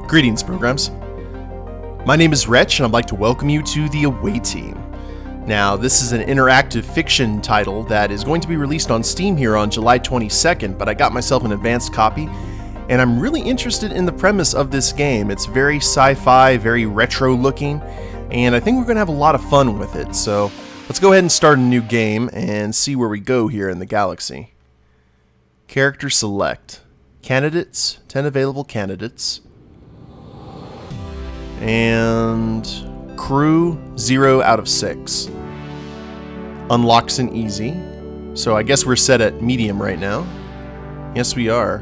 Greetings, programs. My name is Wretch, and I'd like to welcome you to the Away Team. Now, this is an interactive fiction title that is going to be released on Steam here on July 22nd, but I got myself an advanced copy, and I'm really interested in the premise of this game. It's very sci-fi, very retro looking, and I think we're going to have a lot of fun with it. So let's go ahead and start a new game and see where we go here in the galaxy. Character select. Candidates, 10 available candidates. And crew, 0 out of 6. Unlocks in easy. So I guess we're set at medium right now. Yes, we are.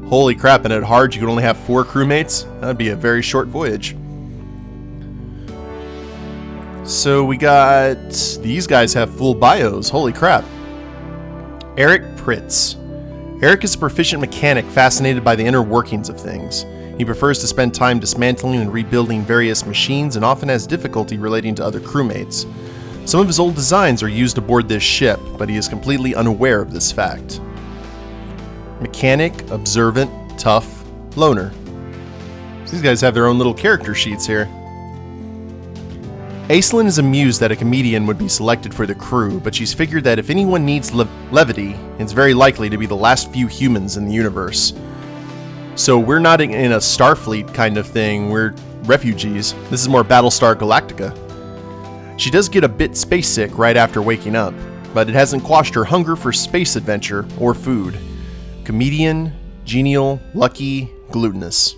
Holy crap, and at hard you can only have 4 crewmates? That'd be a very short voyage. So we got... these guys have full bios. Holy crap. Eric Pritz. Eric is a proficient mechanic fascinated by the inner workings of things. He prefers to spend time dismantling and rebuilding various machines and often has difficulty relating to other crewmates. Some of his old designs are used aboard this ship, but he is completely unaware of this fact. Mechanic, observant, tough, loner. These guys have their own little character sheets here. Aislinn is amused that a comedian would be selected for the crew, but she's figured that if anyone needs levity, it's very likely to be the last few humans in the universe. So we're not in a Starfleet kind of thing, we're refugees. This is more Battlestar Galactica. She does get a bit space sick right after waking up, but it hasn't quashed her hunger for space adventure or food. Comedian, genial, lucky, glutinous.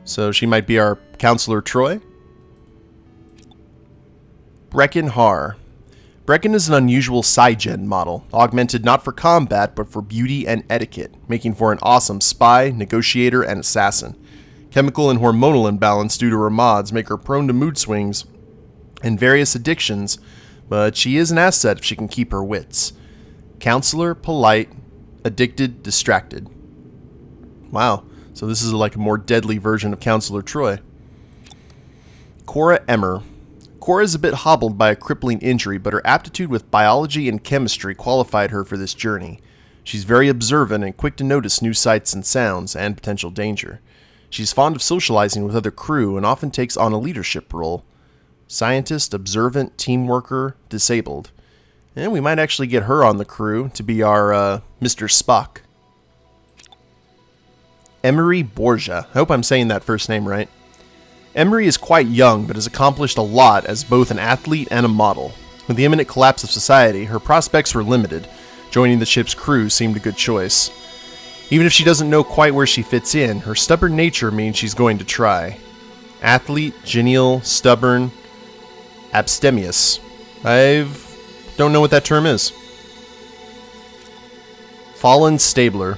So she might be our Counselor Troy? Brecken Har. Brecken is an unusual sci-gen model, augmented not for combat but for beauty and etiquette, making for an awesome spy, negotiator, and assassin. Chemical and hormonal imbalance due to her mods make her prone to mood swings and various addictions, but she is an asset if she can keep her wits. Counselor, polite, addicted, distracted. Wow, so this is like a more deadly version of Counselor Troy. Cora Emmer. Cora is a bit hobbled by a crippling injury, but her aptitude with biology and chemistry qualified her for this journey. She's very observant and quick to notice new sights and sounds and potential danger. She's fond of socializing with other crew and often takes on a leadership role. Scientist, observant, team worker, disabled. And we might actually get her on the crew to be our Mr. Spock. Emery Borgia. I hope I'm saying that first name right. Emery is quite young, but has accomplished a lot as both an athlete and a model. With the imminent collapse of society, her prospects were limited. Joining the ship's crew seemed a good choice. Even if she doesn't know quite where she fits in, her stubborn nature means she's going to try. Athlete, genial, stubborn, abstemious. I don't know what that term is. Fallen Stabler.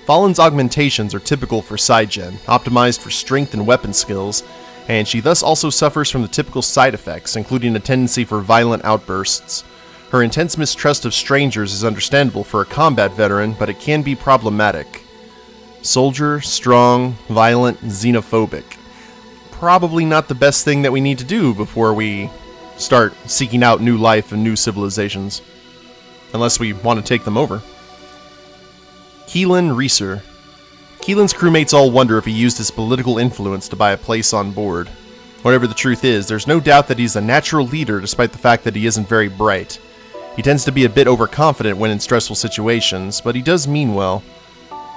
Fallen's augmentations are typical for Sci-Gen, optimized for strength and weapon skills, and she thus also suffers from the typical side effects, including a tendency for violent outbursts. Her intense mistrust of strangers is understandable for a combat veteran, but it can be problematic. Soldier, strong, violent, xenophobic. Probably not the best thing that we need to do before we start seeking out new life and new civilizations. Unless we want to take them over. Keelan Reeser. Keelan's crewmates all wonder if he used his political influence to buy a place on board. Whatever the truth is, there's no doubt that he's a natural leader despite the fact that he isn't very bright. He tends to be a bit overconfident when in stressful situations, but he does mean well.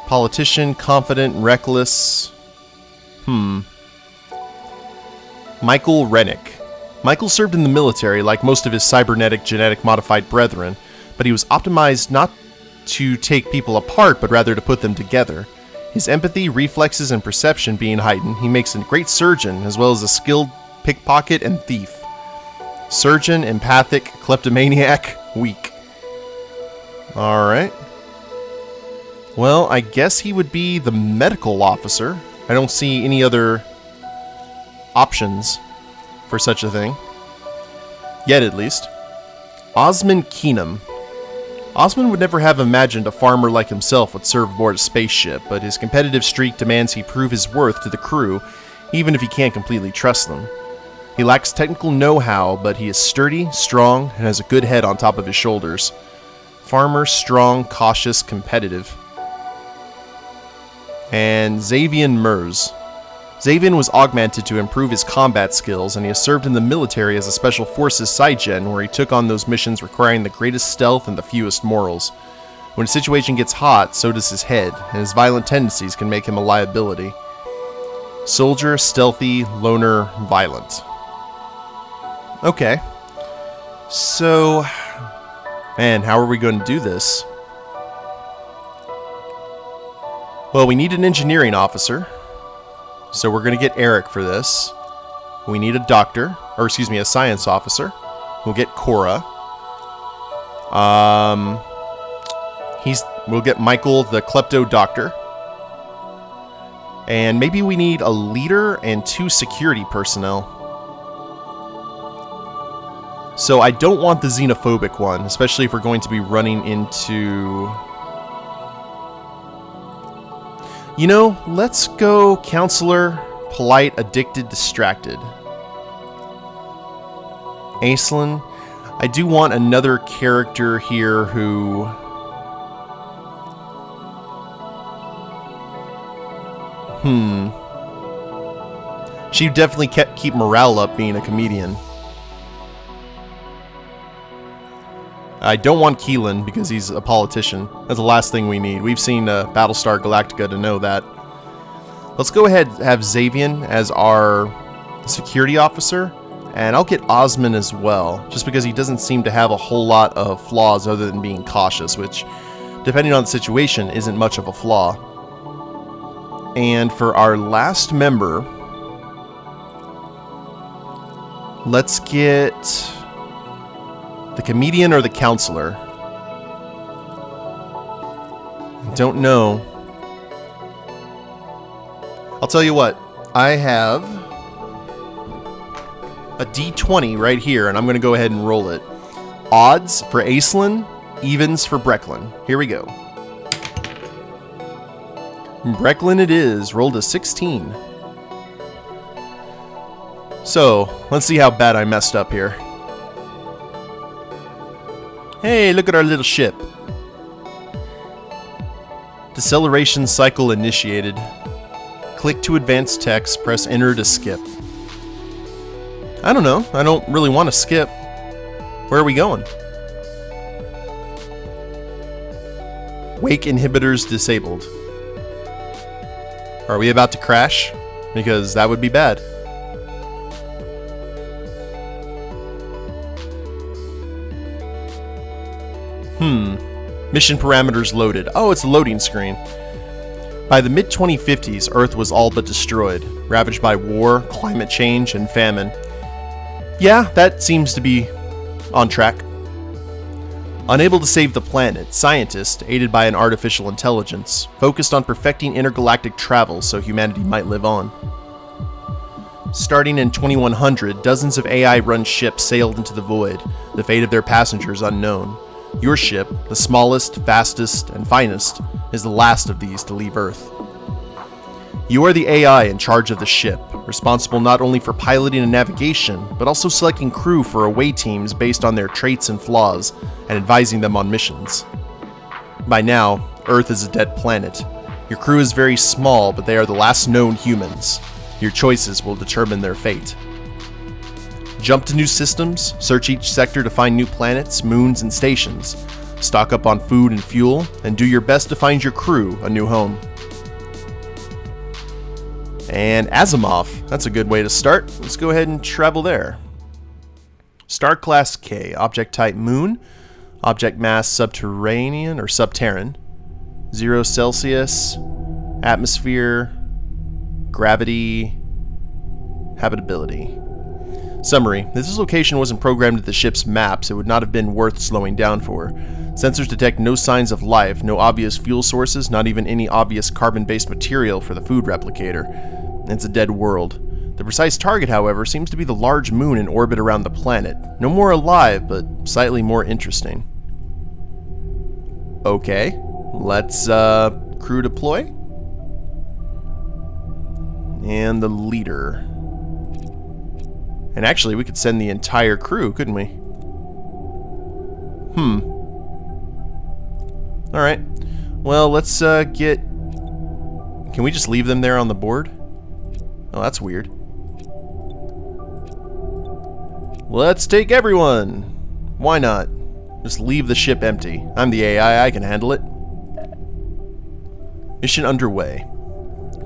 Politician, confident, reckless... Michael Rennick. Michael served in the military like most of his cybernetic genetic modified brethren, but he was optimized not to take people apart, but rather to put them together. His empathy, reflexes, and perception being heightened, he makes a great surgeon, as well as a skilled pickpocket and thief. Surgeon, empathic, kleptomaniac, weak. Alright. Well, I guess he would be the medical officer. I don't see any other options for such a thing. Yet, at least. Osmond Keenum. Osmond would never have imagined a farmer like himself would serve aboard a spaceship, but his competitive streak demands he prove his worth to the crew, even if he can't completely trust them. He lacks technical know-how, but he is sturdy, strong, and has a good head on top of his shoulders. Farmer, strong, cautious, competitive. And Xavian Mers. Xavian was augmented to improve his combat skills, and he has served in the military as a Special Forces Sci-Gen, where he took on those missions requiring the greatest stealth and the fewest morals. When a situation gets hot, so does his head, and his violent tendencies can make him a liability. Soldier, stealthy, loner, violent. Okay. So, man, how are we going to do this? Well, we need an engineering officer. So we're going to get Eric for this. We need a doctor, or excuse me, a science officer. We'll get Cora. We'll get Michael, the klepto doctor. And maybe we need a leader and 2 security personnel. So I don't want the xenophobic one, especially if we're going to be running into... You know, let's go counselor, polite, addicted, distracted. Aislinn. I do want another character here who... She definitely keep morale up being a comedian. I don't want Keelan because he's a politician. That's the last thing we need. We've seen Battlestar Galactica to know that. Let's go ahead and have Xavian as our security officer. And I'll get Osman as well, just because he doesn't seem to have a whole lot of flaws other than being cautious, which, depending on the situation, isn't much of a flaw. And for our last member, let's get the comedian or the counselor. I don't know. I'll tell you what, I have a D20 right here, and I'm going to go ahead and roll it. Odds for Aislinn, evens for Brecklin. Here we go. Brecklin it is, rolled a 16. So, let's see how bad I messed up here. Hey, look at our little ship. Deceleration cycle initiated. Click to advance text, press enter to skip. I don't know, I don't really want to skip. Where are we going? Wake inhibitors disabled. Are we about to crash? Because that would be bad. Mission parameters loaded. Oh, it's a loading screen. By the mid-2050s, Earth was all but destroyed, ravaged by war, climate change, and famine. Yeah, that seems to be on track. Unable to save the planet, scientists, aided by an artificial intelligence, focused on perfecting intergalactic travel so humanity might live on. Starting in 2100, dozens of AI-run ships sailed into the void, the fate of their passengers unknown. Your ship, the smallest, fastest, and finest, is the last of these to leave Earth. You are the AI in charge of the ship, responsible not only for piloting and navigation, but also selecting crew for away teams based on their traits and flaws, and advising them on missions. By now, Earth is a dead planet. Your crew is very small, but they are the last known humans. Your choices will determine their fate. Jump to new systems, search each sector to find new planets, moons, and stations. Stock up on food and fuel, and do your best to find your crew a new home. And Asimov, that's a good way to start. Let's go ahead and travel there. Star Class K, Object Type Moon, Object Mass Subterranean or Subterran, 0 Celsius, Atmosphere, Gravity, Habitability. Summary, if this location wasn't programmed into the ship's maps, it would not have been worth slowing down for. Sensors detect no signs of life, no obvious fuel sources, not even any obvious carbon-based material for the food replicator. It's a dead world. The precise target, however, seems to be the large moon in orbit around the planet. No more alive, but slightly more interesting. Okay, let's crew deploy. And the leader. And actually, we could send the entire crew, couldn't we? Alright. Well, let's get Can we just leave them there on the board? Oh, that's weird. Let's take everyone! Why not? Just leave the ship empty. I'm the AI, I can handle it. Mission underway.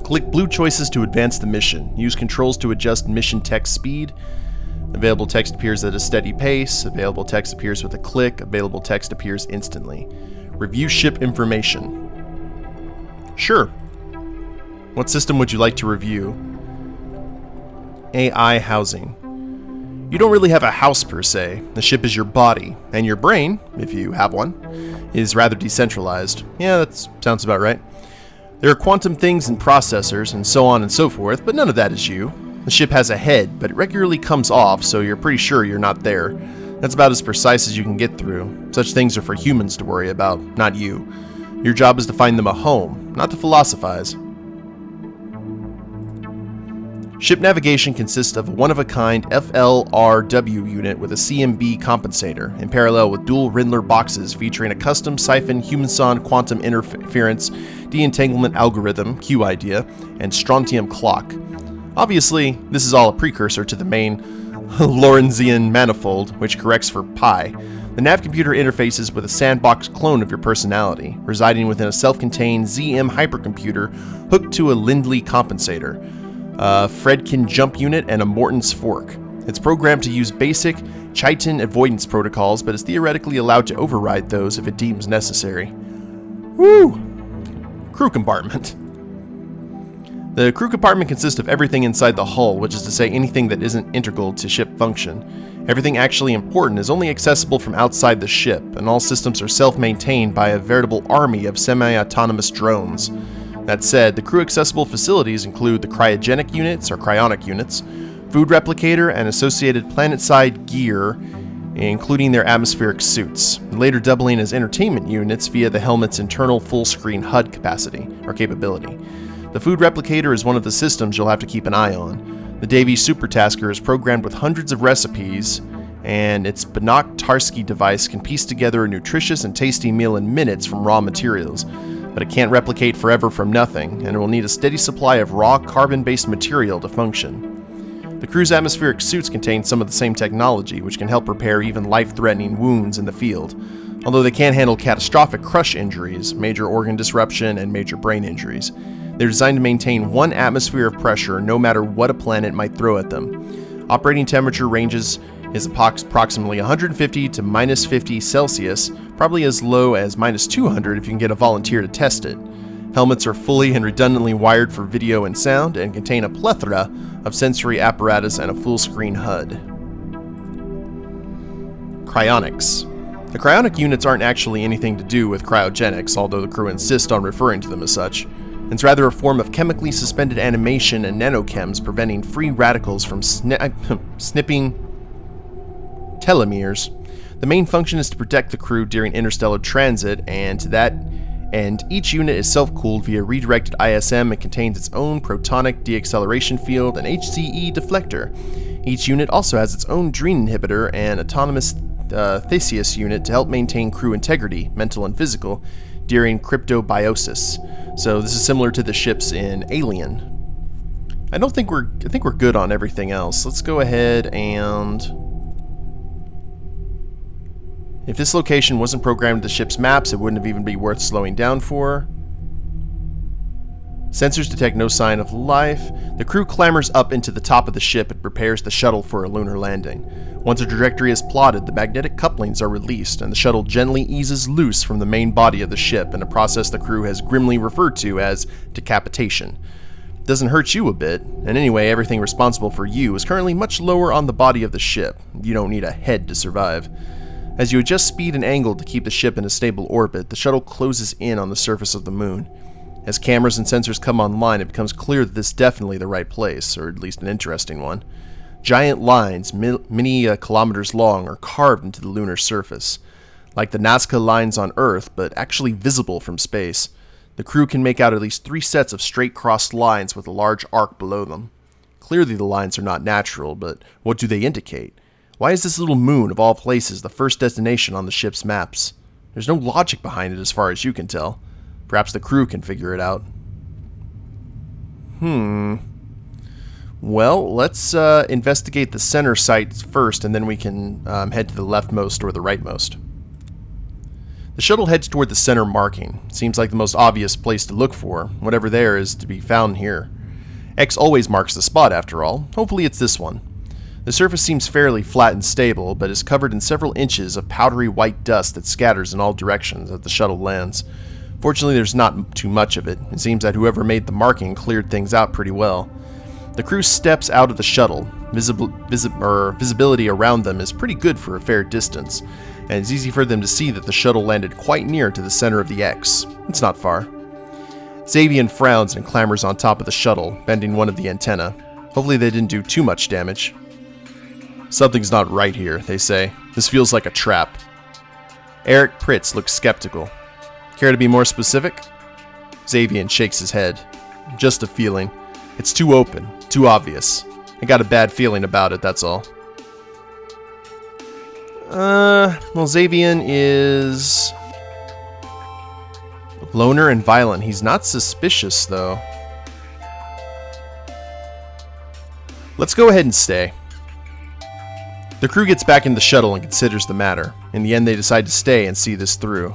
Click blue choices to advance the mission. Use controls to adjust mission text speed. Available text appears at a steady pace. Available text appears with a click. Available text appears instantly. Review ship information. Sure. What system would you like to review? AI housing. You don't really have a house per se. The ship is your body, and your brain, if you have one, is rather decentralized. Yeah, that sounds about right. There are quantum things and processors and so on and so forth, but none of that is you. The ship has a head, but it regularly comes off, so you're pretty sure you're not there. That's about as precise as you can get through. Such things are for humans to worry about, not you. Your job is to find them a home, not to philosophize. Ship navigation consists of a one-of-a-kind FLRW unit with a CMB compensator, in parallel with dual Rindler boxes featuring a custom siphon Humason quantum interference de-entanglement algorithm, Q-idea, and strontium clock. Obviously, this is all a precursor to the main Lorentzian manifold, which corrects for pi. The nav computer interfaces with a sandbox clone of your personality, residing within a self-contained ZM hypercomputer hooked to a Lindley compensator, a Fredkin jump unit, and a Morton's fork. It's programmed to use basic Chitin avoidance protocols, but is theoretically allowed to override those if it deems necessary. Woo! Crew compartment. The crew compartment consists of everything inside the hull, which is to say anything that isn't integral to ship function. Everything actually important is only accessible from outside the ship, and all systems are self-maintained by a veritable army of semi-autonomous drones. That said, the crew-accessible facilities include the cryogenic units, or cryonic units, food replicator, and associated planet-side gear, including their atmospheric suits, later doubling as entertainment units via the helmet's internal full-screen HUD capacity, or capability. The food replicator is one of the systems you'll have to keep an eye on. The Davy Supertasker is programmed with hundreds of recipes, and its Banach-Tarski device can piece together a nutritious and tasty meal in minutes from raw materials. But it can't replicate forever from nothing, and it will need a steady supply of raw carbon-based material to function. The crew's atmospheric suits contain some of the same technology, which can help repair even life-threatening wounds in the field, although they can't handle catastrophic crush injuries, major organ disruption, and major brain injuries. They're designed to maintain 1 atmosphere of pressure no matter what a planet might throw at them. Operating temperature ranges is approximately 150 to minus 50 Celsius, probably as low as minus 200 if you can get a volunteer to test it. Helmets are fully and redundantly wired for video and sound and contain a plethora of sensory apparatus and a full-screen HUD. Cryonics. The cryonic units aren't actually anything to do with cryogenics, although the crew insist on referring to them as such. It's rather a form of chemically suspended animation and nanochems preventing free radicals from snipping telomeres. The main function is to protect the crew during interstellar transit, and to that end, each unit is self-cooled via redirected ISM and contains its own protonic deacceleration field and HCE deflector. Each unit also has its own Drene inhibitor and autonomous Theseus unit to help maintain crew integrity, mental and physical, during cryptobiosis. So this is similar to the ships in Alien. I think we're good on everything else. Let's go ahead and... If this location wasn't programmed to the ship's maps, it wouldn't have even be worth slowing down for. Sensors detect no sign of life. The crew clambers up into the top of the ship and prepares the shuttle for a lunar landing. Once a trajectory is plotted, the magnetic couplings are released, and the shuttle gently eases loose from the main body of the ship in a process the crew has grimly referred to as decapitation. It doesn't hurt you a bit, and anyway, everything responsible for you is currently much lower on the body of the ship. You don't need a head to survive. As you adjust speed and angle to keep the ship in a stable orbit, the shuttle closes in on the surface of the moon. As cameras and sensors come online, it becomes clear that this is definitely the right place, or at least an interesting one. Giant lines, many kilometers long, are carved into the lunar surface, like the Nazca lines on Earth, but actually visible from space. The crew can make out at least 3 sets of straight crossed lines with a large arc below them. Clearly the lines are not natural, but what do they indicate? Why is this little moon, of all places, the first destination on the ship's maps? There's no logic behind it as far as you can tell. Perhaps the crew can figure it out. Well, let's investigate the center site first, and then we can head to the leftmost or the rightmost. The shuttle heads toward the center marking. Seems like the most obvious place to look for. Whatever there is to be found here. X always marks the spot, after all. Hopefully it's this one. The surface seems fairly flat and stable, but is covered in several inches of powdery white dust that scatters in all directions as the shuttle lands. Fortunately, there's not too much of it. It seems that whoever made the marking cleared things out pretty well. The crew steps out of the shuttle. Visibility around them is pretty good for a fair distance, and it's easy for them to see that the shuttle landed quite near to the center of the X. It's not far. Xavian frowns and clambers on top of the shuttle, bending one of the antennae. Hopefully they didn't do too much damage. Something's not right here, they say. This feels like a trap. Eric Pritz looks skeptical. Care to be more specific? Xavian shakes his head. Just a feeling. It's too open, too obvious. I got a bad feeling about it, that's all. Well, Xavian is loner and violent. He's not suspicious, though. Let's go ahead and stay. The crew gets back in the shuttle and considers the matter. In the end, they decide to stay and see this through.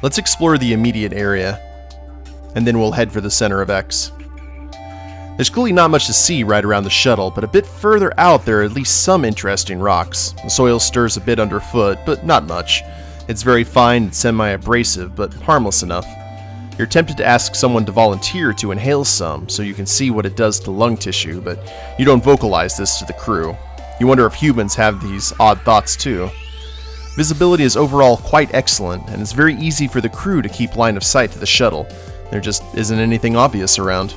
Let's explore the immediate area, and then we'll head for the center of X. There's clearly not much to see right around the shuttle, but a bit further out there are at least some interesting rocks. The soil stirs a bit underfoot, but not much. It's very fine and semi-abrasive, but harmless enough. You're tempted to ask someone to volunteer to inhale some, so you can see what it does to lung tissue, but you don't vocalize this to the crew. You wonder if humans have these odd thoughts too. Visibility is overall quite excellent, and it's very easy for the crew to keep line of sight to the shuttle. There just isn't anything obvious around.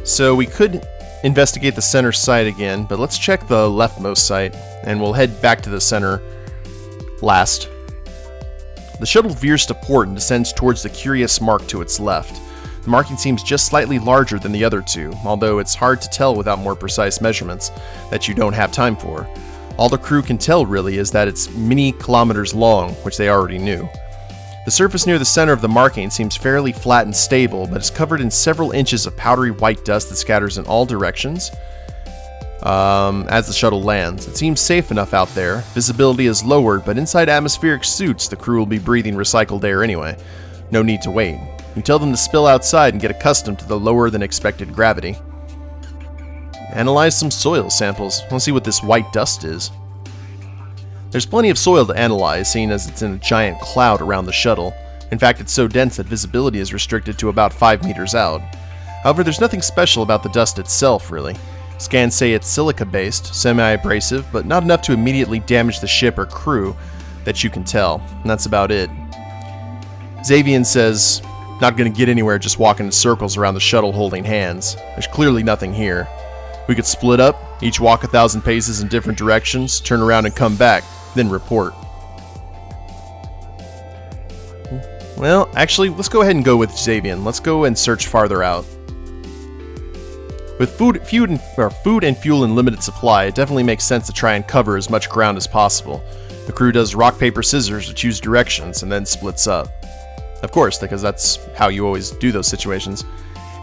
So we could investigate the center site again, but let's check the leftmost site, and we'll head back to the center last. The shuttle veers to port and descends towards the curious mark to its left. The marking seems just slightly larger than the other two, although it's hard to tell without more precise measurements that you don't have time for. All the crew can tell really is that it's many kilometers long, which they already knew. The surface near the center of the marking seems fairly flat and stable, but is covered in several inches of powdery white dust that scatters in all directions as the shuttle lands. It seems safe enough out there. Visibility is lowered, but inside atmospheric suits, the crew will be breathing recycled air anyway. No need to wait. You tell them to spill outside and get accustomed to the lower than expected gravity. Analyze some soil samples. Let's see what this white dust is. There's plenty of soil to analyze, seeing as it's in a giant cloud around the shuttle. In fact, it's so dense that visibility is restricted to about 5 meters out. However, there's nothing special about the dust itself, really. Scans say it's silica-based, semi-abrasive, but not enough to immediately damage the ship or crew that you can tell, and that's about it. Xavian says, not gonna get anywhere just walking in circles around the shuttle holding hands. There's clearly nothing here. We could split up, each walk 1,000 paces in different directions, turn around and come back, then report. Well, actually, let's go ahead and go with Xavian. Let's go and search farther out. With food and fuel in limited supply, it definitely makes sense to try and cover as much ground as possible. The crew does rock, paper, scissors to choose directions and then splits up. Of course, because that's how you always do those situations.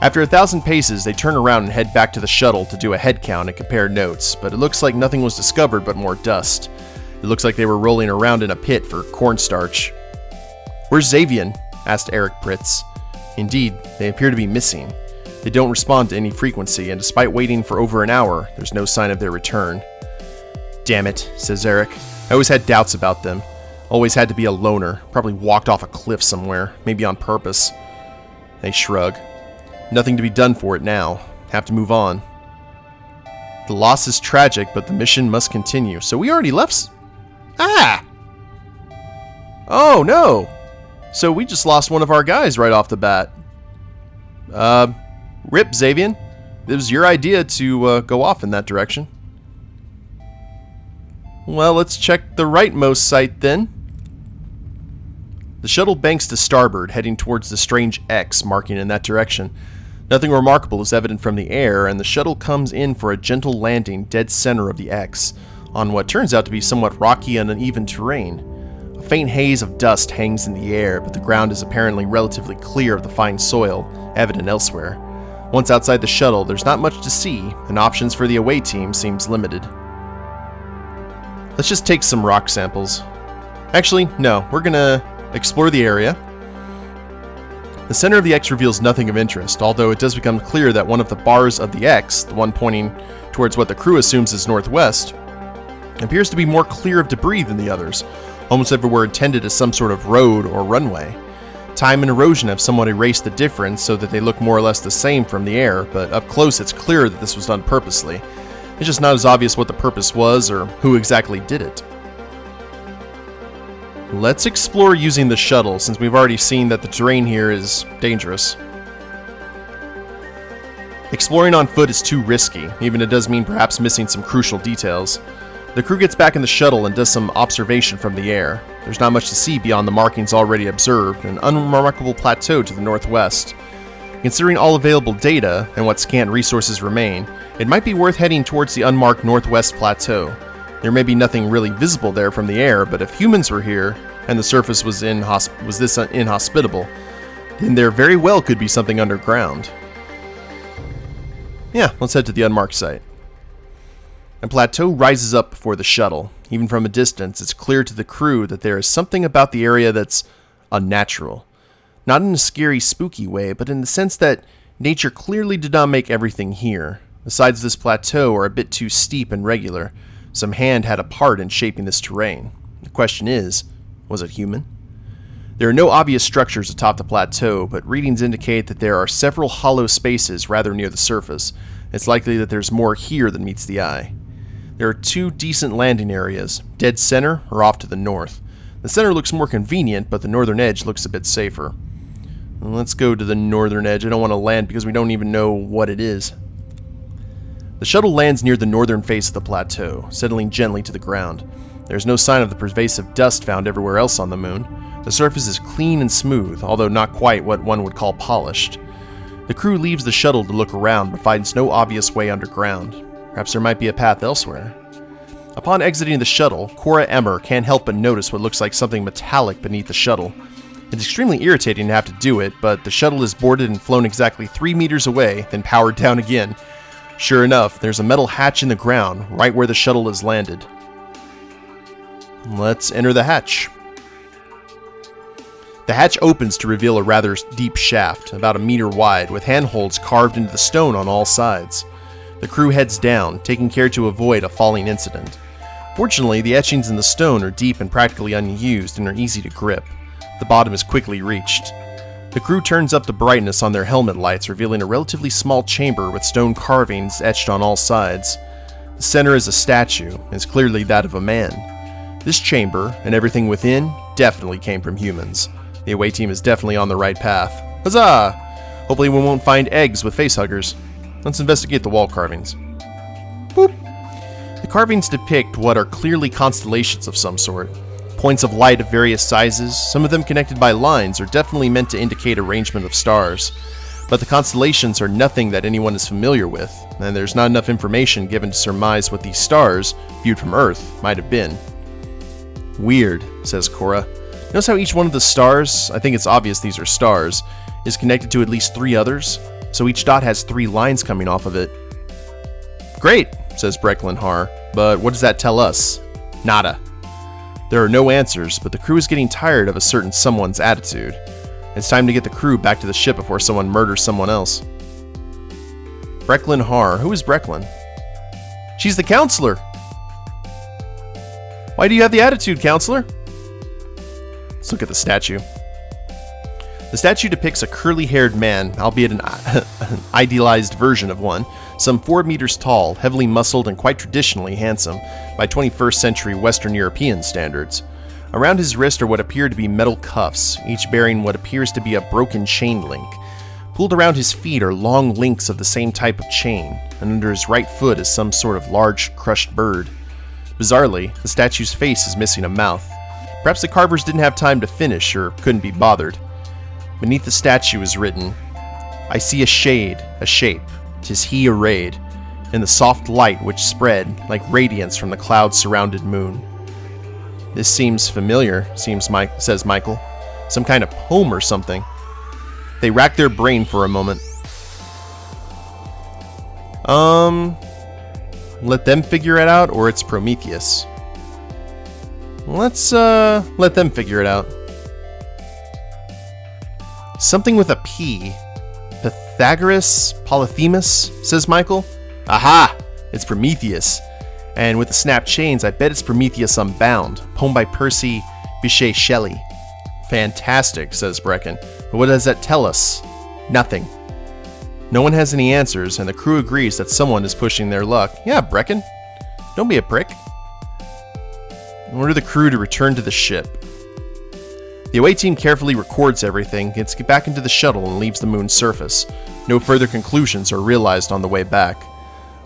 After 1,000 paces, they turn around and head back to the shuttle to do a head count and compare notes, but it looks like nothing was discovered but more dust. It looks like they were rolling around in a pit for cornstarch. "Where's Xavian?" asked Eric Pritz. Indeed, they appear to be missing. They don't respond to any frequency, and despite waiting for over an hour, there's no sign of their return. "Damn it," says Eric. "I always had doubts about them. Always had to be a loner. Probably walked off a cliff somewhere, maybe on purpose." They shrug. Nothing to be done for it now. Have to move on. The loss is tragic, but the mission must continue. So we already left. Ah! Oh no! So we just lost one of our guys right off the bat. Rip, Xavian. It was your idea to go off in that direction. Well, let's check the rightmost site then. The shuttle banks to starboard, heading towards the strange X marking in that direction. Nothing remarkable is evident from the air, and the shuttle comes in for a gentle landing dead center of the X, on what turns out to be somewhat rocky and uneven terrain. A faint haze of dust hangs in the air, but the ground is apparently relatively clear of the fine soil, evident elsewhere. Once outside the shuttle, there's not much to see, and options for the away team seems limited. Let's just take some rock samples. Actually, no, we're gonna explore the area. The center of the X reveals nothing of interest, although it does become clear that one of the bars of the X, the one pointing towards what the crew assumes is northwest, appears to be more clear of debris than the others, almost if it were intended as some sort of road or runway. Time and erosion have somewhat erased the difference so that they look more or less the same from the air, but up close it's clear that this was done purposely. It's just not as obvious what the purpose was or who exactly did it. Let's explore using the shuttle, since we've already seen that the terrain here is dangerous. Exploring on foot is too risky, even if it does mean perhaps missing some crucial details. The crew gets back in the shuttle and does some observation from the air. There's not much to see beyond the markings already observed, an unremarkable plateau to the northwest. Considering all available data and what scant resources remain, it might be worth heading towards the unmarked northwest plateau. There may be nothing really visible there from the air, but if humans were here, and the surface was this inhospitable, then there very well could be something underground. Yeah, let's head to the unmarked site. A plateau rises up before the shuttle. Even from a distance, it's clear to the crew that there is something about the area that's unnatural. Not in a scary, spooky way, but in the sense that nature clearly did not make everything here. The sides of this plateau are a bit too steep and regular. Some hand had a part in shaping this terrain. The question is, was it human? There are no obvious structures atop the plateau, but readings indicate that there are several hollow spaces rather near the surface. It's likely that there's more here than meets the eye. There are two decent landing areas, dead center or off to the north. The center looks more convenient, but the northern edge looks a bit safer. Let's go to the northern edge. I don't want to land because we don't even know what it is. The shuttle lands near the northern face of the plateau, settling gently to the ground. There's no sign of the pervasive dust found everywhere else on the moon. The surface is clean and smooth, although not quite what one would call polished. The crew leaves the shuttle to look around, but finds no obvious way underground. Perhaps there might be a path elsewhere. Upon exiting the shuttle, Cora Emmer can't help but notice what looks like something metallic beneath the shuttle. It's extremely irritating to have to do it, but the shuttle is boarded and flown exactly 3 meters away, then powered down again. Sure enough, there's a metal hatch in the ground, right where the shuttle has landed. Let's enter the hatch. The hatch opens to reveal a rather deep shaft, about 1 meter wide, with handholds carved into the stone on all sides. The crew heads down, taking care to avoid a falling incident. Fortunately, the etchings in the stone are deep and practically unused and are easy to grip. The bottom is quickly reached. The crew turns up the brightness on their helmet lights, revealing a relatively small chamber with stone carvings etched on all sides. The center is a statue, and is clearly that of a man. This chamber, and everything within, definitely came from humans. The away team is definitely on the right path. Huzzah! Hopefully we won't find eggs with facehuggers. Let's investigate the wall carvings. Boop! The carvings depict what are clearly constellations of some sort. Points of light of various sizes, some of them connected by lines, are definitely meant to indicate arrangement of stars. But the constellations are nothing that anyone is familiar with, and there's not enough information given to surmise what these stars, viewed from Earth, might have been. Weird, says Cora. Notice how each one of the stars, I think it's obvious these are stars, is connected to at least 3 others, so each dot has 3 lines coming off of it. Great, says Brecklin Har, but what does that tell us? Nada. There are no answers, but the crew is getting tired of a certain someone's attitude. It's time to get the crew back to the ship before someone murders someone else. Brecklin Har, who is Brecklin? She's the counselor! Why do you have the attitude, counselor? Let's look at the statue. The statue depicts a curly-haired man, albeit an idealized version of one, some 4 meters tall, heavily muscled, and quite traditionally handsome by 21st century Western European standards. Around his wrist are what appear to be metal cuffs, each bearing what appears to be a broken chain link. Pulled around his feet are long links of the same type of chain, and under his right foot is some sort of large, crushed bird. Bizarrely, the statue's face is missing a mouth. Perhaps the carvers didn't have time to finish, or couldn't be bothered. Beneath the statue is written, "I see a shade, a shape, 'tis he arrayed, in the soft light which spread like radiance from the cloud-surrounded moon." This seems familiar, says Michael. Some kind of poem or something. They rack their brain for a moment. Let them figure it out, or it's Prometheus. Let's let them figure it out. Something with a P. Pythagoras, Polyphemus, says Michael. Aha! It's Prometheus. And with the snapped chains, I bet it's Prometheus Unbound, poem by Percy Bysshe Shelley. Fantastic, says Brecken. But what does that tell us? Nothing. No one has any answers, and the crew agrees that someone is pushing their luck. Yeah, Brecken. Don't be a prick. Order the crew to return to the ship. The away team carefully records everything, gets back into the shuttle, and leaves the moon's surface. No further conclusions are realized on the way back.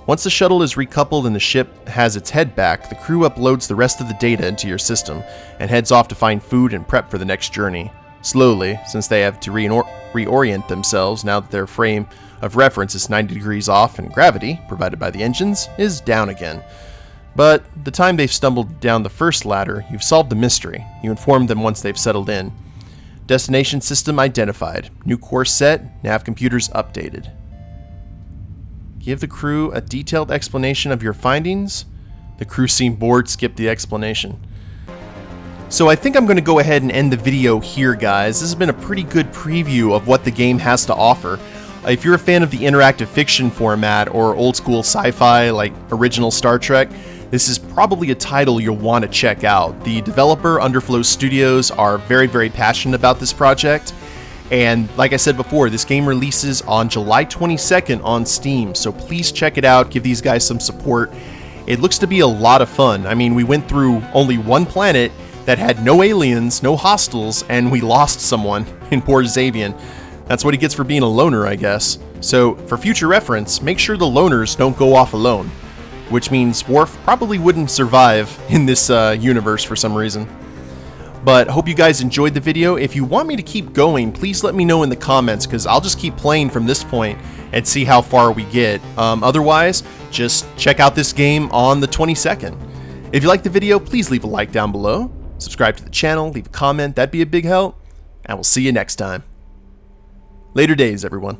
Once the shuttle is recoupled and the ship has its head back, the crew uploads the rest of the data into your system and heads off to find food and prep for the next journey. Slowly, since they have to reorient themselves now that their frame of reference is 90 degrees off and gravity, provided by the engines, is down again. But the time they've stumbled down the first ladder, you've solved the mystery. You inform them once they've settled in. Destination system identified. New course set, nav computers updated. Give the crew a detailed explanation of your findings. The crew seem bored, skip the explanation. So I think I'm going to go ahead and end the video here, guys. This has been a pretty good preview of what the game has to offer. If you're a fan of the interactive fiction format or old school sci-fi like original Star Trek, this is probably a title you'll want to check out. The developer, Underflow Studios, are very, very passionate about this project. And like I said before, this game releases on July 22nd on Steam, so please check it out, give these guys some support. It looks to be a lot of fun. I mean, we went through only one planet that had no aliens, no hostiles, and we lost someone in Port Xavian. That's what he gets for being a loner, I guess. So, for future reference, make sure the loners don't go off alone, which means Worf probably wouldn't survive in this universe for some reason. But hope you guys enjoyed the video. If you want me to keep going, please let me know in the comments, because I'll just keep playing from this point and see how far we get. Otherwise, just check out this game on the 22nd. If you liked the video, please leave a like down below. Subscribe to the channel, leave a comment, that'd be a big help. And we'll see you next time. Later days, everyone.